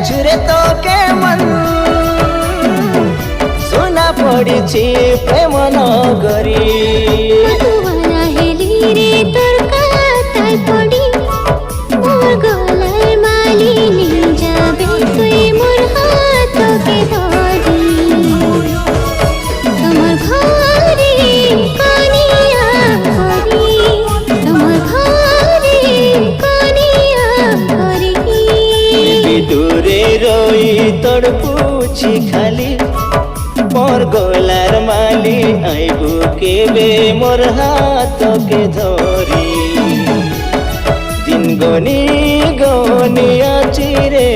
ছুরে তোকে মন সোনা পড়িছি প্রেম নগরী মধুবালা হেলি রে তোর কাতায় পড়ি মোর গলার মালি নিয়ে যাবে তুই মোর হাতকে ধরি তোমার ঘরে কনিয়া করি তোমার ঘরে কনিয়া করি দূরে রই তোর পুছি খালি মোর গলার মালি আইবু কেবে মোর হাতকে ধরি দিন গনি গনি আছি রে